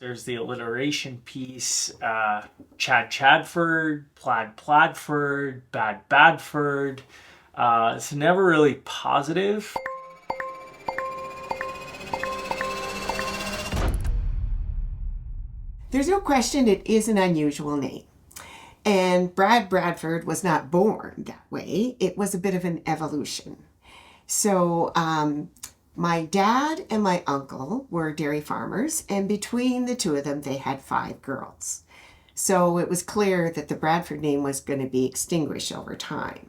There's the alliteration piece, Chad Chadford, Plaid Pladford, Bad Badford. It's never really positive. There's no question it is an unusual name. And Brad Bradford was not born that way. It was a bit of an evolution. So, my dad and my uncle were dairy farmers, and between the two of them, they had 5 girls. So it was clear that the Bradford name was going to be extinguished over time.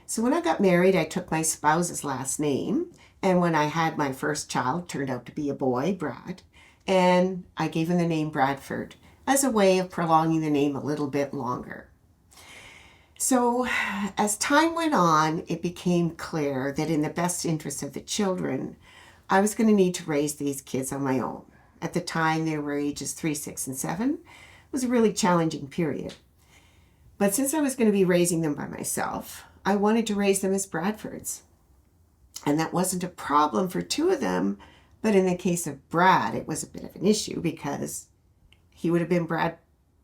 So when I got married, I took my spouse's last name, and when I had my first child, it turned out to be a boy, Brad, and I gave him the name Bradford as a way of prolonging the name a little bit longer. So, as time went on, it became clear that in the best interest of the children, I was going to need to raise these kids on my own. At the time, they were ages 3, 6, and 7. It was a really challenging period. But since I was going to be raising them by myself, I wanted to raise them as Bradfords. And that wasn't a problem for 2 of them, but in the case of Brad, it was a bit of an issue because he would have been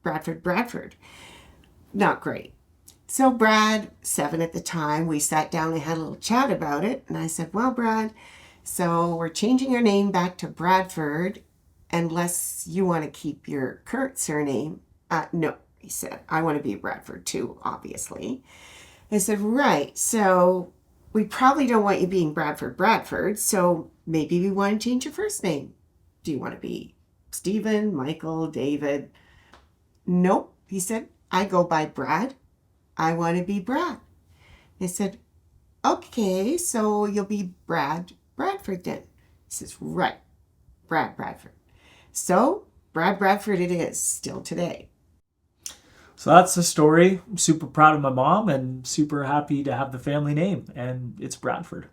Bradford. Not great. So Brad, 7 at the time, we sat down and had a little chat about it. And I said, well, Brad, so we're changing your name back to Bradford unless you want to keep your current surname. No, he said, I want to be Bradford too, obviously. I said, right, so we probably don't want you being Bradford, so maybe we want to change your first name. Do you want to be Stephen, Michael, David? Nope, he said, I go by Brad. I want to be Brad. I said, okay, so you'll be Brad Bradford then. He says, right, Brad Bradford. So Brad Bradford it is still today. So that's the story. I'm super proud of my mom and super happy to have the family name, and it's Bradford.